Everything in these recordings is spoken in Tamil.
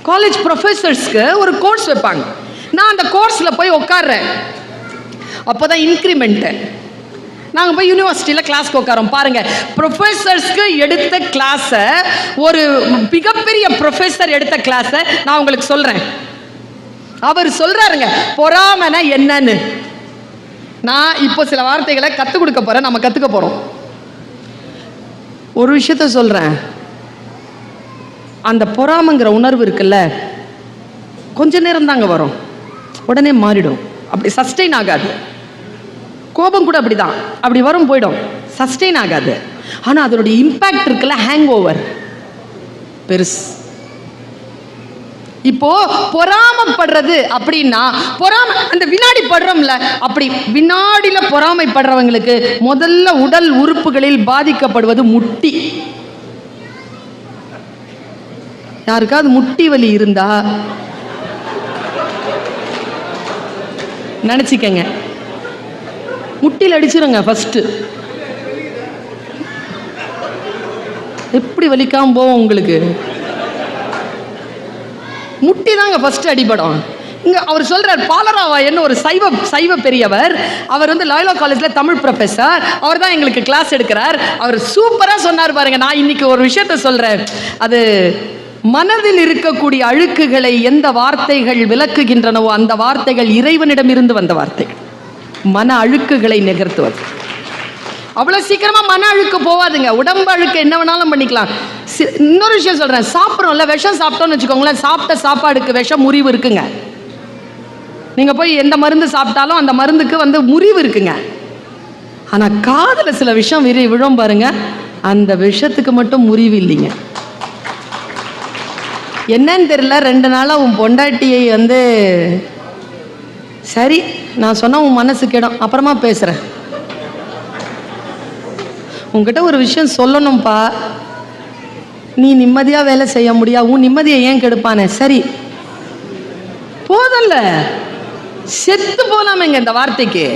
காலேஜ் ப்ரொஃபஸர்ஸ்க்கு ஒரு கோர்ஸ் வைப்பாங்க. நான் அந்த கோர்ஸில் போய் உட்கார்றேன். அப்போ தான் இன்க்ரிமெண்ட்டு. நாங்கள் போய் யூனிவர்சிட்டியில் கிளாஸ்க்கு உட்காரோம். பாருங்கள், ப்ரொஃபஸர்ஸ்க்கு எடுத்த கிளாஸை, ஒரு மிகப்பெரிய ப்ரொஃபஸர் எடுத்த கிளாஸை நான் உங்களுக்கு சொல்கிறேன். அவர் சொல்கிறாருங்க பொறாமைனா என்னன்னு. நான் இப்போ சில வார்த்தைகளை கற்றுக் கொடுக்க போகிறேன், நம்ம கற்றுக்க போகிறோம். ஒரு விஷயத்த சொல்கிறேன், அந்த பொறாமைங்கிற உணர்வு இருக்குல்ல, கொஞ்ச நேரம் தாங்க வரும், உடனே மாறிடும், அப்படி சஸ்டெயின் ஆகாது. கோபம் கூட அப்படிதான், அப்படி வரும் போயிடும், சஸ்டெயின் ஆகாது. ஆனால் அதனுடைய இம்பேக்ட் இருக்குல்ல, ஹேங் ஓவர் பெருசு. இப்போ பொறாமைப்படுறது அப்படின்னா, பொறாமை அந்த வினாடி படுறோம்ல, அப்படி வினாடியில பொறாமைப்படுறவங்களுக்கு முதல்ல உடல் உறுப்புகளில் பாதிக்கப்படுவது முட்டி. யாருக்காவது முட்டி வலி இருந்தா நினைச்சுக்கங்க, முட்டியில் அடிச்சிருங்க ஃபர்ஸ்ட். எப்படி வலிக்காம போவோம் உங்களுக்கு? முட்டி தாங்க ஃபர்ஸ்ட் அடிபடும். இங்க அவர் சொல்றார், பாலராவா என்ன ஒரு சைவ பெரியவர். அவர் லாயோலா காலேஜ்ல தமிழ் ப்ரொஃபஸர். அவர் தான் எங்களுக்கு கிளாஸ் எடுக்கிறார். அவர் சூப்பரா சொன்னார் பாருங்க. நான் இன்னைக்கு ஒரு விஷயத்த சொல்றேன். அது மனதில் இருக்கக்கூடிய அழுக்குகளை எந்த வார்த்தைகள் விளக்குகின்றனவோ அந்த வார்த்தைகள் இறைவனிடமிருந்து வந்த வார்த்தைகள். மன அழுக்குகளை நிகழ்த்துவது. அவ்வளவு சீக்கிரமா மன அழுக்கு போவாதுங்க. உடம்பு அழுக்கு என்ன வேணாலும் பண்ணிக்கலாம். இன்னொரு விஷயம் சொல்றேன், சாப்பிட்றோம்ல, விஷம் சாப்பிட்டோம்னு வச்சுக்கோங்களேன், சாப்பிட்ட சாப்பாடுக்கு விஷம் முறிவு இருக்குங்க. நீங்க போய் எந்த மருந்து சாப்பிட்டாலும் அந்த மருந்துக்கு முறிவு இருக்குங்க. ஆனா காதுல சில விஷம் விழும் பாருங்க, அந்த விஷத்துக்கு மட்டும் முறிவு இல்லைங்க. என்னன்னு தெரியல, 2 நாளா உன் பொண்டாட்டியை சரி நான் சொன்ன உன் மனசு கேடும், அப்புறமா பேசுறேன், உங்ககிட்ட ஒரு விஷயம் சொல்லணும்ப்பா, நீ நிம்மதியா வேலை செய்ய முடியாது, உன் நிம்மதியை ஏன் கெடுப்பானே, சரி போதல்ல, செத்து போலாமேங்க இந்த வார்த்தைக்கு.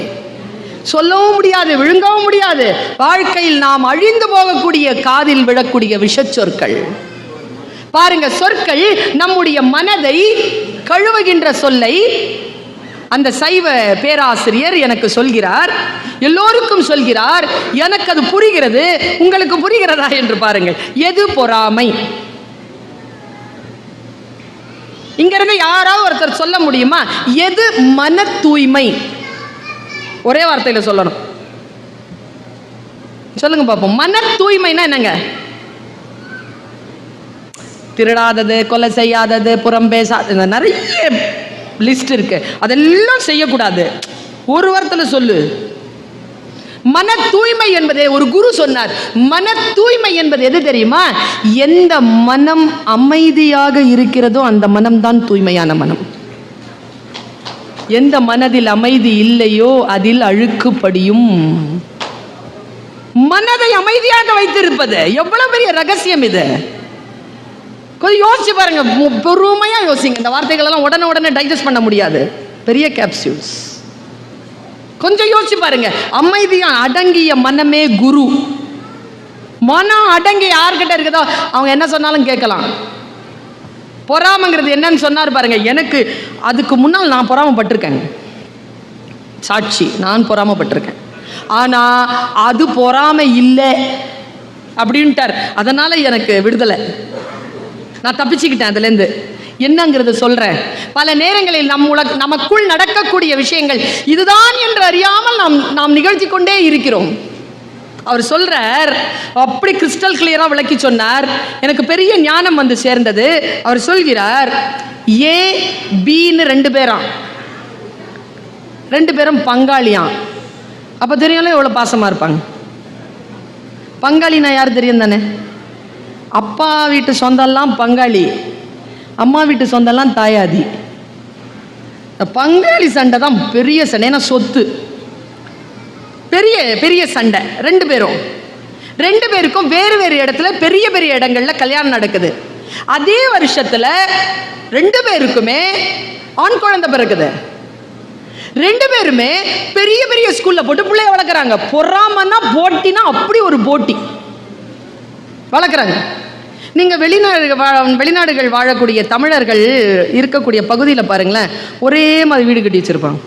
சொல்லவும் முடியாது, விழுங்கவும் முடியாது. வாழ்க்கையில் நாம் அழிந்து போகக்கூடிய காதில் விழக்கூடிய விஷச்சொற்கள் பாருங்க. சொற்கள் நம்முடைய மனதை கழுவுகின்ற சொல்லை அந்த சைவ பேராசிரியர் எனக்கு சொல்கிறார், எல்லோருக்கும் சொல்கிறார். எனக்கு அது புரிகிறது, உங்களுக்கு புரிகிறதா என்று பாருங்கள். எது பொறாமை? இங்கிருந்து யாராவது ஒருத்தர் சொல்ல முடியுமா? எது மன தூய்மை? ஒரே வார்த்தையில சொல்லணும், சொல்லுங்க பாப்போம். மன தூய்மைனா என்னங்க? திருடாதது, கொலை செய்யாதது, புறம் பேசாதது, நிறைய லிஸ்ட் இருக்கு, அதெல்லாம் செய்யக்கூடாது. ஒரு வாரத்தில் சொல்லு. மன தூய்மை என்பதை ஒரு குரு சொன்னார். மன தூய்மை என்பது எது தெரியுமா? எந்த மனம் அமைதியாக இருக்கிறதோ அந்த மனம்தான் தூய்மையான மனம். எந்த மனதில் அமைதி இல்லையோ அதில் அழுக்கு படியும். மனதை அமைதியாக வைத்திருப்பது எவ்வளவு பெரிய ரகசியம் இது. கொஞ்சம் யோசிச்சு பாருங்க, பொறுமையா யோசிங்க. இந்த வார்த்தைகள் எல்லாம் உடனே டைஜஸ்ட் பண்ண முடியாது, பெரிய கேப்சூல்ஸ். கொஞ்சம் யோசிச்சு பாருங்க. அமைதியா அடங்கிய மனமே குரு. மனம் அடங்கி யார்கிட்ட இருக்குதோ அவங்க என்ன சொன்னாலும் கேட்கலாம். பொறாமைங்கிறது என்னன்னு சொன்னார் பாருங்க. எனக்கு அதுக்கு முன்னால் நான் பொறாமப்பட்டிருக்கேன், சாட்சி, நான் பொறாமப்பட்டிருக்கேன். ஆனா அது பொறாமை இல்லை அப்படின்ட்டார். அதனால எனக்கு விடுதலை, நான் தப்பிச்சுக்கிட்டேன் அதுலேருந்து. என்னங்கிறத சொல்றேன். பல நேரங்களில் நமக்குள் நடக்கக்கூடிய விஷயங்கள் இதுதான் என்று அறியாமல் நாம் நிகழ்த்தி கொண்டே இருக்கிறோம். அவர் சொல்றார், அப்படி கிறிஸ்டல் கிளியரா விளக்கி சொன்னார். எனக்கு பெரிய ஞானம் சேர்ந்தது. அவர் சொல்கிறார், ஏ பின்னு 2 பேராம், 2 பேரும் பங்காளியாம். அப்ப தெரியும்ல எவ்வளவு பாசமா இருப்பாங்க. பங்காளினா யார் தெரியும் தானே? அப்பா வீட்டு சொந்தெல்லாம் பங்காளி, அம்மா வீட்டு சொந்தெல்லாம் தாயாதி. பங்காளி சண்டை தான் பெரிய சண்டை. ஏன்னா சொத்து, பெரிய பெரிய சண்டை. 2 பேருக்கும் வேறு வேறு இடத்துல பெரிய பெரிய இடங்கள்ல கல்யாணம் நடக்குது. அதே வருஷத்துல 2 பேருக்குமே ஆண் குழந்தை பிறக்குது. 2 பேருமே பெரிய பெரிய ஸ்கூல்ல போட்டு பிள்ளைய வளர்க்குறாங்க. பொறாமன்னா போட்டினா அப்படி ஒரு போட்டி வளர்க்குறாங்க. நீங்கள் வெளிநாடுகள் வாழக்கூடிய தமிழர்கள் இருக்கக்கூடிய பகுதியில் பாருங்களேன், ஒரே மாதிரி வீடு கட்டி வச்சுருப்பாங்க.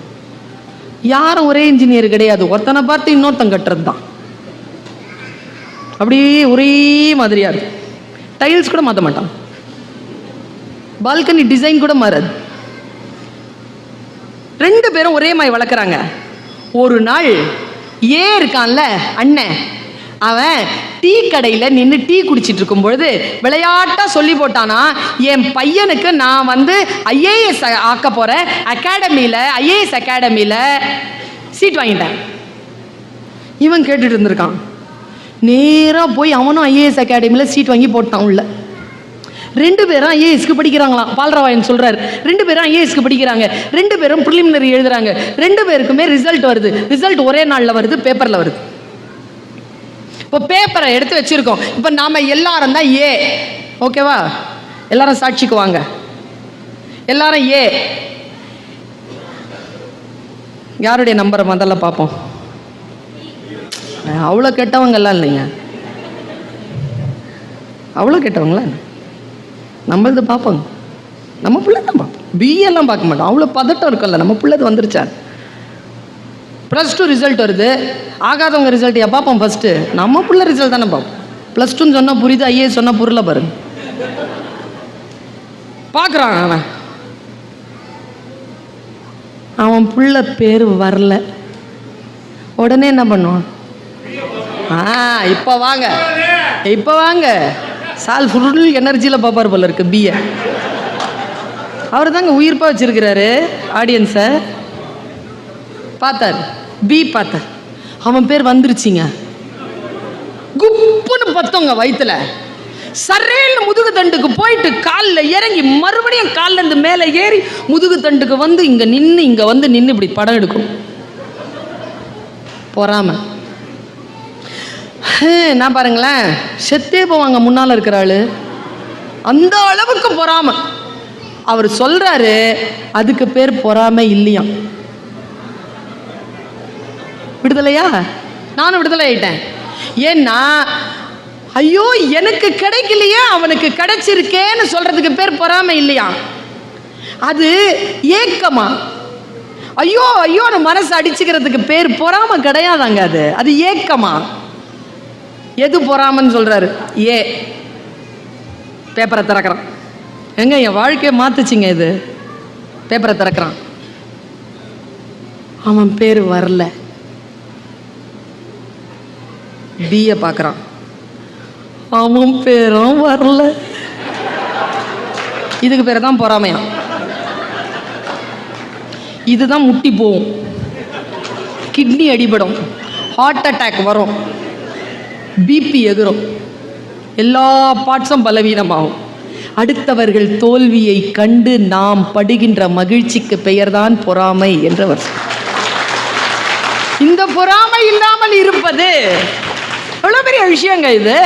யாரும் ஒரே இன்ஜினியர் கிடையாது, ஒருத்தனை பார்த்து இன்னொருத்தன் கட்டுறது தான். அப்படியே ஒரே மாதிரியா இருக்கும். டைல்ஸ் கூட மாற்ற மாட்டான், பால்கனி டிசைன் கூட மாறாது. 2 பேரும் ஒரே மாதிரி வளர்க்குறாங்க. ஒரு நாள் இருக்கான்ல அண்ணன், அவன் டீ கடையில் நின்று டீ குடிச்சிட்டு இருக்கும் பொழுது விளையாட்டா சொல்லி போட்டானா, என் பையனுக்கு நான் ஐஏஎஸ் ஆக்க போறேன், ஐஏஎஸ் அகாடமியில் சீட் வாங்கிட்டேன். இவன் கேட்டுட்டு இருந்திருக்கான். நேராக போய் அவனும் ஐஏஎஸ் அகாடமியில் சீட் வாங்கி போட்டான் உள்ள. 2 பேரும் ஐஏஎஸ்க்கு படிக்கிறாங்களாம். பால்ராவாயன் சொல்றாரு, 2 பேரும் ஐஏஎஸ்க்கு படிக்கிறாங்க, 2 பேரும் ப்ரிலிமினரி எழுதுறாங்க, 2 பேருக்குமே ரிசல்ட் வருது. ரிசல்ட் ஒரே நாளில் வருது, பேப்பரில் வருது. இப்போ பேப்பரை எடுத்து வச்சிருக்கோம். இப்போ நாம எல்லாரும் தான் ஏ, ஓகேவா? எல்லாரும் சாட்சிக்கு வாங்க, எல்லாரும் ஏ. யாருடைய நம்பரை முதல்ல பார்ப்போம். அவ்வளோ கெட்டவங்கெல்லாம் இல்லைங்க, அவ்வளோ கெட்டவங்களா? நம்மளது பார்ப்போங்க, நம்ம பிள்ளை தான் பார்ப்போம். பிஏலாம் பார்க்க மாட்டோம், அவ்வளோ பதட்டம் இருக்கும்ல. நம்ம பிள்ளைது வந்துருச்சா? +2 ரிசல்ட் வருது, ஆகாதவங்க ரிசல்ட் பார்ப்போம் ஃபஸ்ட்டு. நம்ம பிள்ளை ரிசல்ட் தானே பார்ப்போம். +2 சொன்னால் புரியுது, ஐஏஎஸ் சொன்னால் புரியல பாருங்க. பார்க்குறான் அவன் பிள்ளை பேர் வரல, உடனே என்ன பண்ணுவான்? இப்போ வாங்க, இப்போ வாங்க, சால் ஃபுல் எனர்ஜியில் பார்ப்பார் போல இருக்கு. பிஏ அவர் தாங்க உயிர்ப்பாக வச்சிருக்கிறாரு ஆடியன்ஸை. பார்த்தார், பி பார்த்தார், அவன் பேர் வந்துருச்சுங்க. குப்புன்னு பத்தவங்க வயிற்றுல, சரேன்னு முதுகு தண்டுக்கு போயிட்டு காலில் இறங்கி மறுபடியும் காலில் இருந்து மேலே ஏறி முதுகு தண்டுக்கு வந்து இங்கே நின்று இப்படி படம் எடுக்கும். பொறாம நான் பாருங்களேன், செத்தே போவாங்க முன்னால் இருக்கிற ஆளு, அந்த அளவுக்கு பொறாம. அவர் சொல்றாரு, அதுக்கு பேர் பொறாமை இல்லையா? விடுதலையா? நானும் விடுதலை ஆயிட்டேன். ஏன்னா ஐயோ எனக்கு கிடைக்கலையே அவனுக்கு கிடைச்சிருக்கேன்னு சொல்றதுக்கு பேர் பொறாமை இல்லையா? அது ஏக்கமா? ஐயோ ஐயோன்னு மனசு அடிச்சுக்கிறதுக்கு பேர் பொறாமை கிடையாதாங்க. அது ஏக்கமா? எது பொறாமன்னு சொல்றாரு? ஏ. பேப்பரை திறக்கிறான். எங்க என் வாழ்க்கையை மாத்துச்சிங்க இது. பேப்பரை திறக்கிறான், அவன் பேர் வரல. பிஏ பார்க்குறான், அவன் பேரும் வரல. இதுக்கு பேர் தான் பொறாமையா? இதுதான் முட்டி போகும், கிட்னி அடிபடும், ஹார்ட் அட்டாக் வரும், பிபி எகிரும், எல்லா பார்ட்ஸும் பலவீனமாகும். அடுத்தவர்கள் தோல்வியை கண்டு நாம் படுகின்ற மகிழ்ச்சிக்கு பெயர்தான் பொறாமை என்றவர். இந்த பொறாமை இல்லாமல் இருப்பது எவ்வளவு பெரிய விஷயங்க இது.